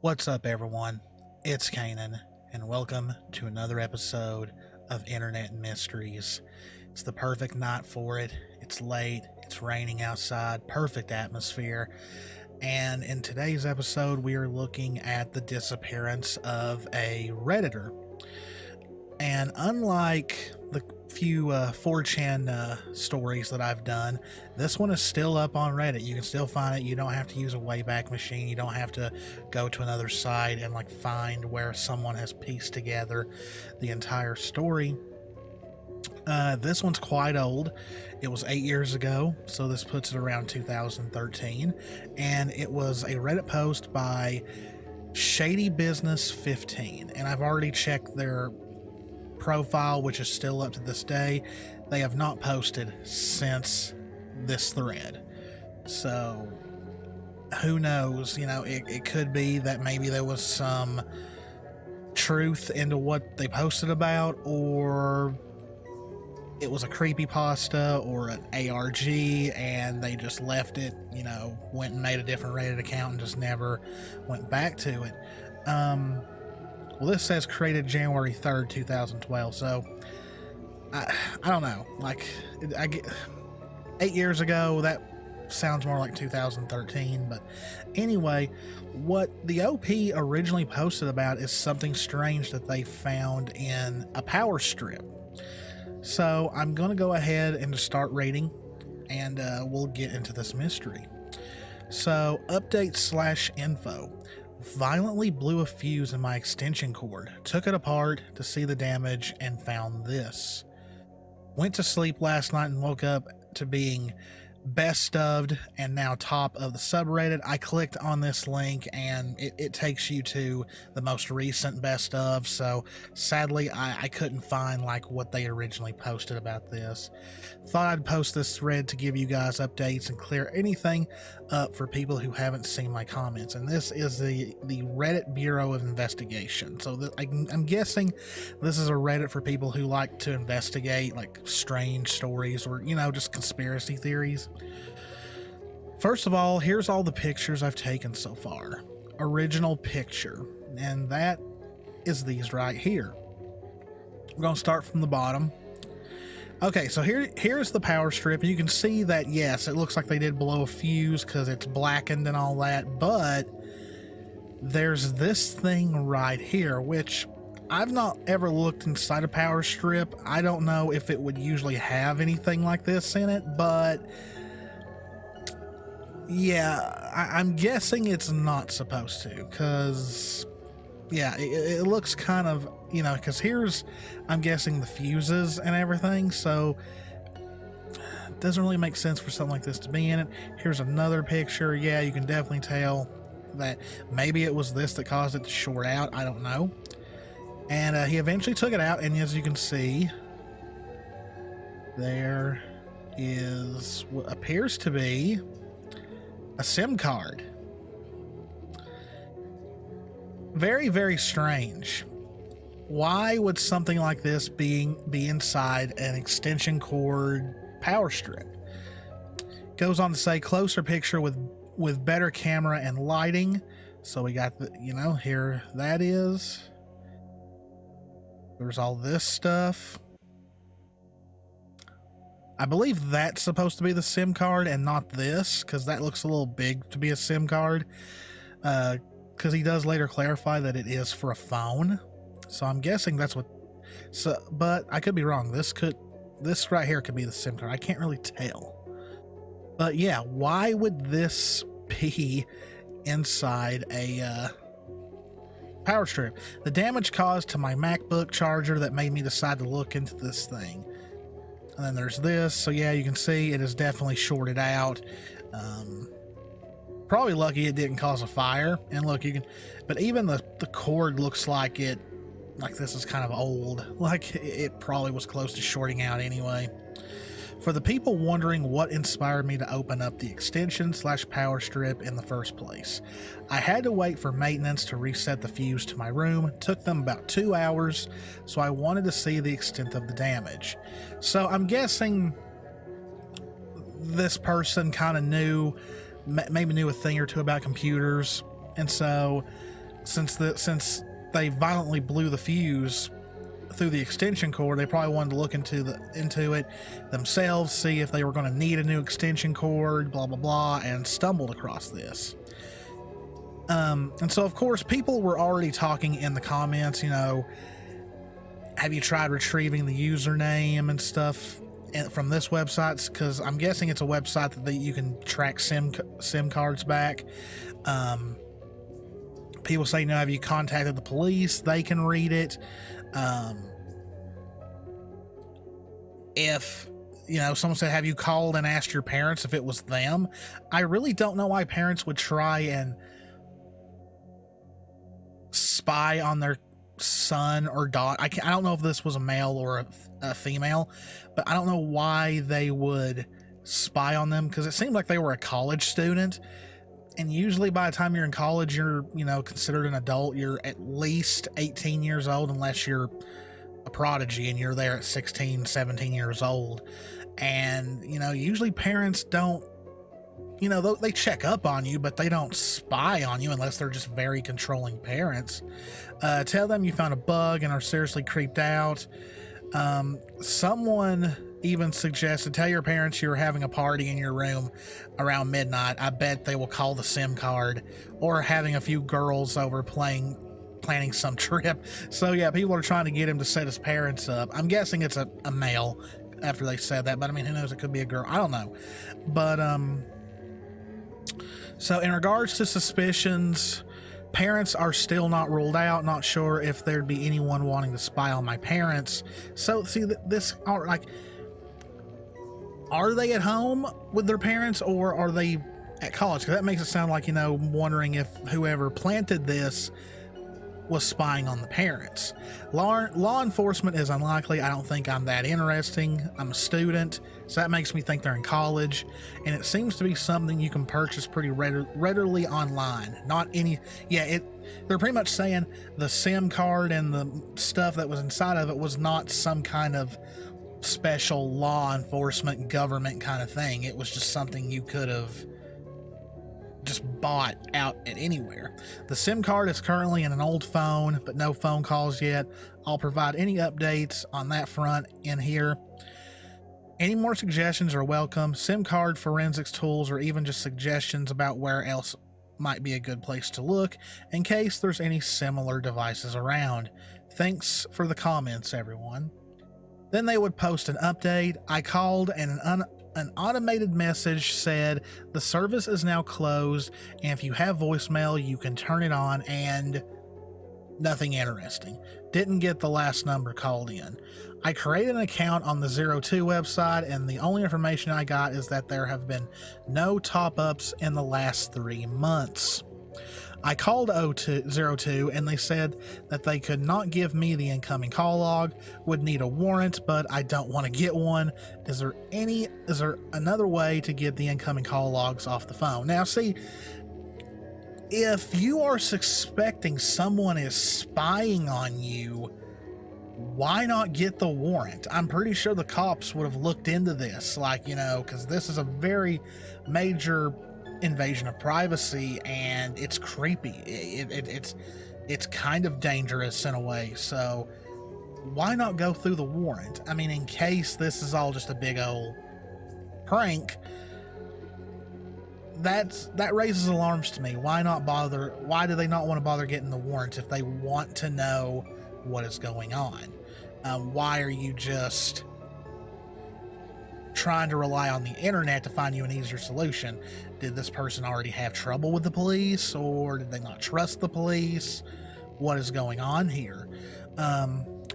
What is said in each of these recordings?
What's up, everyone? It's Cannan, and welcome to another episode of Internet Mysteries. It's the perfect night for it. It's late, it's raining outside, perfect atmosphere. And in today's episode, we are looking at the disappearance of a Redditor. And unlike the few 4chan stories that I've done, this one is still up on Reddit. You can still find it. You don't have to use a Wayback Machine. You don't have to go to another site and find where someone has pieced together the entire story. This one's quite old. It was 8 years ago, so this puts it around 2013, and it was a Reddit post by Shady Business 15, and I've already checked their profile, which is still up to this day. They have not posted since this thread, so who knows? It could be that maybe there was some truth into what they posted about, or it was a creepypasta or an ARG and they just left it, went and made a different Reddit account and just never went back to it. Well, this says created January 3rd, 2012, so I don't know. 8 years ago, that sounds more like 2013, but anyway, what the OP originally posted about is something strange that they found in a power strip. So I'm going to go ahead and just start reading, and we'll get into this mystery. So, update/info. Violently blew a fuse in my extension cord. Took it apart to see the damage and found this. Went to sleep last night and woke up to being best of'd and now top of the subreddit. I clicked on this link and it takes you to the most recent best of, so sadly I couldn't find what they originally posted about this. Thought I'd post this thread to give you guys updates and clear anything up for people who haven't seen my comments. And this is the Reddit Bureau of Investigation, so I'm guessing this is a Reddit for people who like to investigate strange stories or just conspiracy theories. First of all, here's all the pictures I've taken so far. Original picture, and that is these right here. We're going to start from the bottom. Okay, so here's the power strip, and you can see that, yes, it looks like they did blow a fuse because it's blackened and all that, but there's this thing right here, which I've not ever looked inside a power strip. I don't know if it would usually have anything like this in it, but yeah, I'm guessing it's not supposed to, because yeah, it looks kind of, because here's, I'm guessing, the fuses and everything, so it doesn't really make sense for something like this to be in it. Here's another picture. Yeah, you can definitely tell that maybe it was this that caused it to short out. I don't know. And he eventually took it out, and as you can see, there is what appears to be a SIM card. Very, very strange. Why would something like this be inside an extension cord power strip? Goes on to say closer picture with better camera and lighting. So we got the, here that is. There's all this stuff. I believe that's supposed to be the SIM card and not this, because that looks a little big to be a SIM card. Because he does later clarify that it is for a phone. So I'm guessing that's what. So, but I could be wrong. This right here could be the SIM card. I can't really tell. But yeah, why would this be inside a power strip? The damage caused to my MacBook charger that made me decide to look into this thing. And then there's this. So yeah, you can see it is definitely shorted out. Probably lucky it didn't cause a fire. And look, you can, but even the cord looks like this is kind of old. It probably was close to shorting out anyway. For the people wondering what inspired me to open up the extension/power strip in the first place, I had to wait for maintenance to reset the fuse to my room. It took them about 2 hours, so I wanted to see the extent of the damage. So I'm guessing this person kind of maybe knew a thing or two about computers, and so since they violently blew the fuse through the extension cord, they probably wanted to look into it themselves, see if they were going to need a new extension cord, blah blah blah, and stumbled across this. And so of course people were already talking in the comments, you know, have you tried retrieving the username and stuff from this website? Because I'm guessing it's a website that you can track SIM cards back. People say, no, have you contacted the police? They can read it. If, you know, someone said, have you called and asked your parents if it was them? I really don't know why parents would try and spy on their son or daughter. I don't know if this was a male or a female, but I don't know why they would spy on them, because it seemed like they were a college student, and usually by the time you're in college, you're, you know, considered an adult. You're at least 18 years old, unless you're a prodigy and you're there at 16, 17 years old. And, you know, usually parents don't, you know, they check up on you, but they don't spy on you unless they're just very controlling parents. Tell them you found a bug and are seriously creeped out. Someone even suggested, tell your parents you're having a party in your room around midnight. I bet they will call the SIM card, or having a few girls over planning some trip. So yeah, people are trying to get him to set his parents up. I'm guessing it's a male after they said that, but I mean, who knows, it could be a girl, I don't know. But so in regards to suspicions, parents are still not ruled out. Not sure if there'd be anyone wanting to spy on my parents. So see, this are like, are they at home with their parents, or are they at college? Because that makes it sound like, you know, wondering if whoever planted this was spying on the parents. Law enforcement is unlikely. I don't think I'm that interesting. I'm a student, so that makes me think they're in college, and it seems to be something you can purchase pretty readily online. Not any, yeah, they're pretty much saying the SIM card and the stuff that was inside of it was not some kind of special law enforcement government kind of thing. It was just something you could have just bought out at anywhere. The SIM card is currently in an old phone, but no phone calls yet. I'll provide any updates on that front in here. Any more suggestions are welcome. SIM card forensics tools, or even just suggestions about where else might be a good place to look in case there's any similar devices around. Thanks for the comments, everyone. Then they would post an update. I called, and an automated message said the service is now closed, and if you have voicemail you can turn it on, and nothing interesting. Didn't get the last number called in. I created an account on the 02 website, and the only information I got is that there have been no top-ups in the last 3 months. I called 02 and they said that they could not give me the incoming call log, would need a warrant, but I don't want to get one. Is there another way to get the incoming call logs off the phone? Now see, if you are suspecting someone is spying on you, why not get the warrant? I'm pretty sure the cops would have looked into this, like, you know, because this is a very major invasion of privacy, and it's creepy. It's kind of dangerous in a way, so why not go through the warrant? I mean, in case this is all just a big old prank, that raises alarms to me. Why not bother? Why do they not want to bother getting the warrant if they want to know what is going on? Why are you just trying to rely on the internet to find you an easier solution? Did this person already have trouble with the police, or did they not trust the police? What is going on here?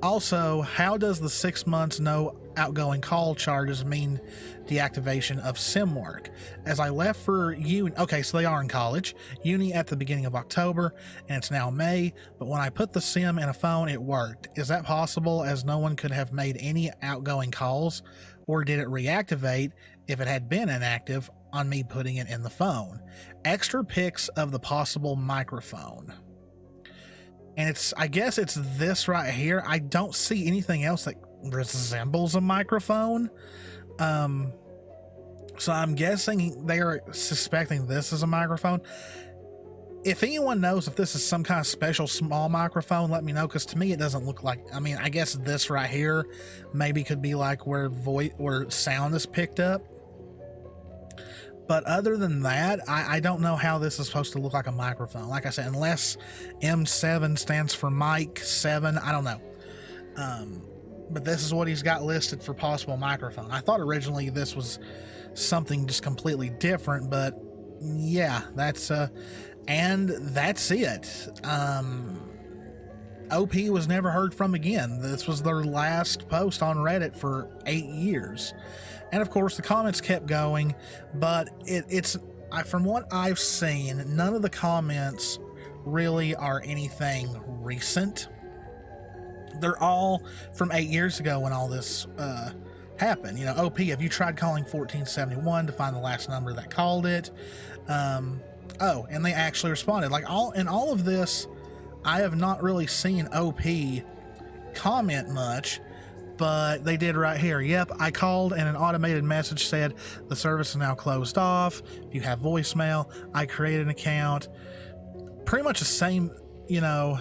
Also, how does the 6 months no outgoing call charges mean deactivation of SIM work? As I left for uni, okay, so they are in college, uni at the beginning of October, and it's now May, but when I put the SIM in a phone, it worked. Is that possible, as no one could have made any outgoing calls? Or did it reactivate if it had been inactive on me putting it in the phone? Extra pics of the possible microphone. And I guess it's this right here. I don't see anything else that resembles a microphone. So I'm guessing they are suspecting this is a microphone. if anyone knows if this is some kind of special small microphone, let me know, because to me it doesn't look like, I mean, I guess this right here maybe could be like where sound is picked up. But other than that, I don't know how this is supposed to look like a microphone. Like I said, unless M7 stands for mic 7, I don't know. But this is what he's got listed for possible microphone. I thought originally this was something just completely different, but yeah, that's and that's it. OP was never heard from again. This was their last post on Reddit for 8 years. And of course the comments kept going, but from what I've seen, none of the comments really are anything recent. They're all from 8 years ago when all this happened. You know, OP, have you tried calling 1471 to find the last number that called it? Oh, and they actually responded. Like, in all of this, I have not really seen OP comment much, but they did right here. Yep, I called and an automated message said the service is now closed off. If you have voicemail, I created an account. Pretty much the same, you know,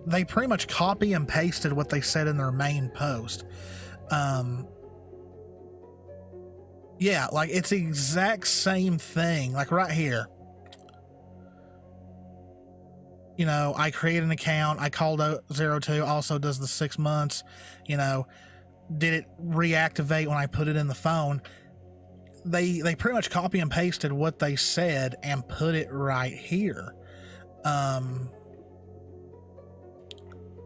they pretty much copy and pasted what they said in their main post. Yeah, like it's the exact same thing, like right here. You know, I created an account, I called 02, also does the 6 months, you know, did it reactivate when I put it in the phone? They pretty much copy and pasted what they said and put it right here.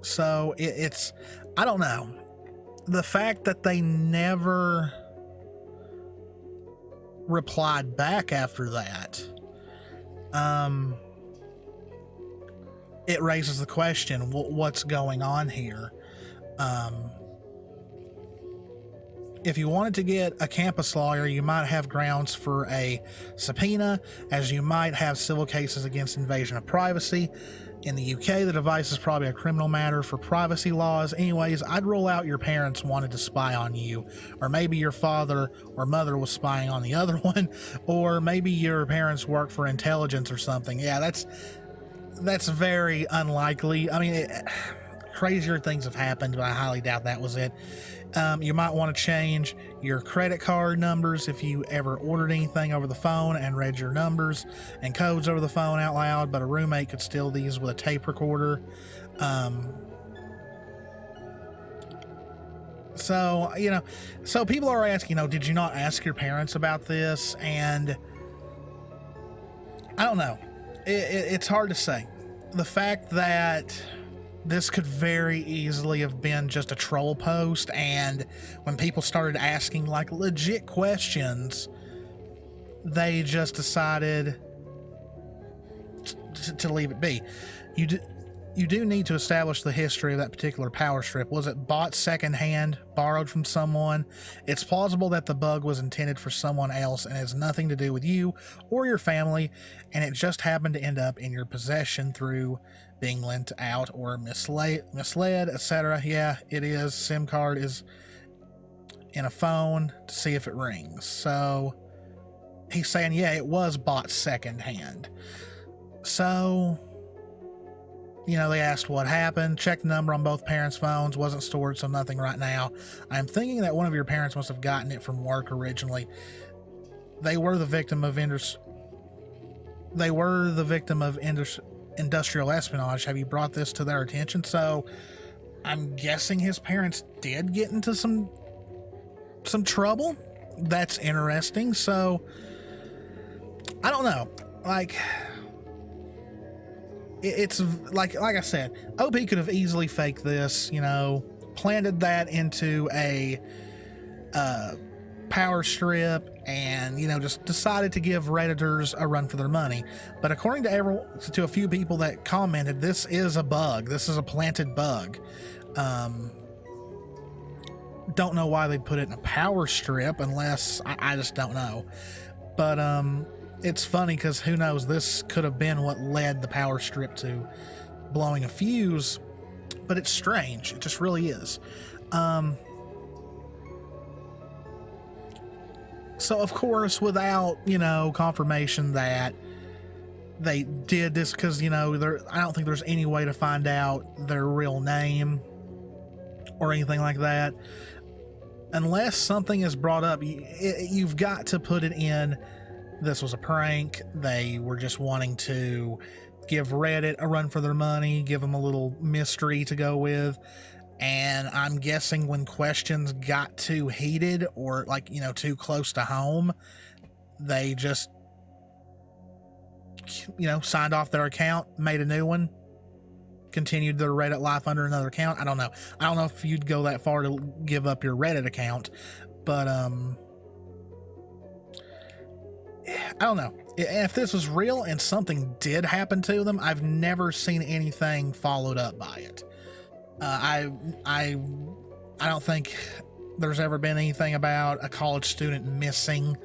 So it's, I don't know. The fact that they never replied back after that, it raises the question, what's going on here? If you wanted to get a campus lawyer, you might have grounds for a subpoena, as you might have civil cases against invasion of privacy. In the UK, the device is probably a criminal matter for privacy laws. Anyways, I'd rule out your parents wanted to spy on you, or maybe your father or mother was spying on the other one, or maybe your parents work for intelligence or something. Yeah, that's very unlikely. I mean, crazier things have happened, but I highly doubt that was it. You might want to change your credit card numbers if you ever ordered anything over the phone and read your numbers and codes over the phone out loud, but a roommate could steal these with a tape recorder. So, you know, so people are asking, you know, did you not ask your parents about this? And I don't know. It's hard to say. The fact that this could very easily have been just a troll post, and when people started asking like legit questions, they just decided to leave it be. You do need to establish the history of that particular power strip. Was it bought secondhand, borrowed from someone? It's plausible that the bug was intended for someone else and has nothing to do with you or your family, and it just happened to end up in your possession through being lent out or misled, etc. Yeah, it is. SIM card is in a phone to see if it rings. So he's saying, yeah, it was bought secondhand. So, you know, they asked what happened. Check the number on both parents' phones. Wasn't stored, so nothing right now. I'm thinking that one of your parents must have gotten it from work originally. They were the victim of industrial espionage. Have you brought this to their attention? So I'm guessing his parents did get into some trouble. That's interesting. So I don't know. Like, it's like I said, OP could have easily faked this, you know, planted that into a power strip and, you know, just decided to give Redditors a run for their money. But according to a few people that commented, this is a bug. This is a planted bug. Don't know why they put it in a power strip, unless I just don't know. But it's funny because who knows, this could have been what led the power strip to blowing a fuse. But it's strange. It just really is. So of course, without, you know, confirmation that they did this because, you know, I don't think there's any way to find out their real name or anything like that. Unless something is brought up, you've got to put it in. This was a prank. They were just wanting to give Reddit a run for their money, give them a little mystery to go with. And I'm guessing when questions got too heated or, like, you know, too close to home, they just, you know, signed off their account, made a new one, continued their Reddit life under another account. I don't know. I don't know if you'd go that far to give up your Reddit account, but I don't know. If this was real and something did happen to them, I've never seen anything followed up by it. I don't think there's ever been anything about a college student missing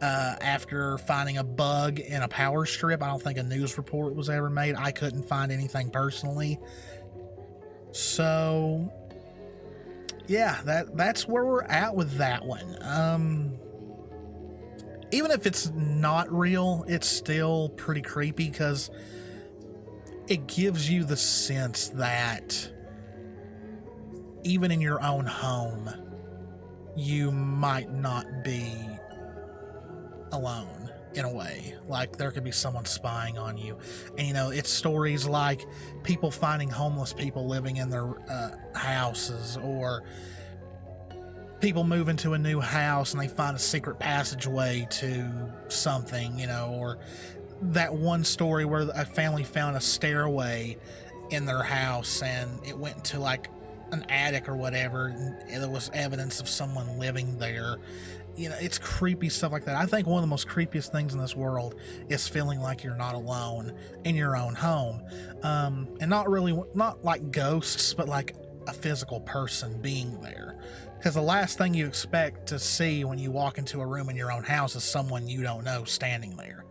after finding a bug in a power strip. I don't think a news report was ever made. I couldn't find anything personally. So yeah, that's where we're at with that one. Even if it's not real, it's still pretty creepy because it gives you the sense that even in your own home, you might not be alone in a way. Like, there could be someone spying on you. And, you know, it's stories like people finding homeless people living in their houses, or people move into a new house and they find a secret passageway to something, you know, or that one story where a family found a stairway in their house and it went to like an attic or whatever, and there was evidence of someone living there. You know, it's creepy stuff like that. I think one of the most creepiest things in this world is feeling like you're not alone in your own home. And not like ghosts, but like a physical person being there. Because the last thing you expect to see when you walk into a room in your own house is someone you don't know standing there.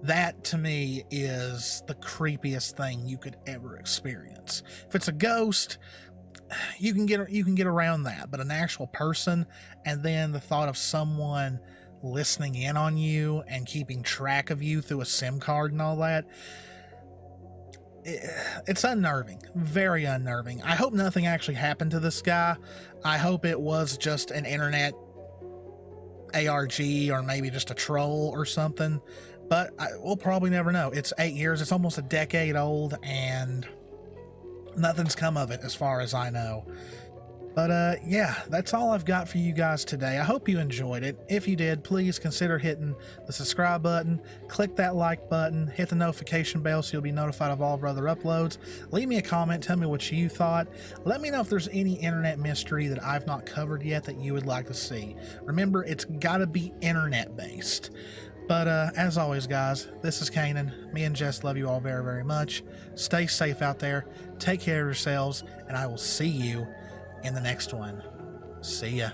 That, to me, is the creepiest thing you could ever experience. If it's a ghost, you can get around that, but an actual person, and then the thought of someone listening in on you and keeping track of you through a SIM card and all that, it's unnerving, very unnerving. I hope nothing actually happened to this guy. I hope it was just an internet ARG, or maybe just a troll or something, but we'll probably never know. It's 8 years, it's almost a decade old, and nothing's come of it as far as I know. But yeah, that's all I've got for you guys today. I hope you enjoyed it. If you did, please consider hitting the subscribe button, click that like button, hit the notification bell so you'll be notified of all of our other uploads. Leave me a comment, tell me what you thought. Let me know if there's any internet mystery that I've not covered yet that you would like to see. Remember, it's gotta be internet based. But as always, guys, this is Canaan. Me and Jess love you all very, very much. Stay safe out there. Take care of yourselves, and I will see you in the next one. See ya.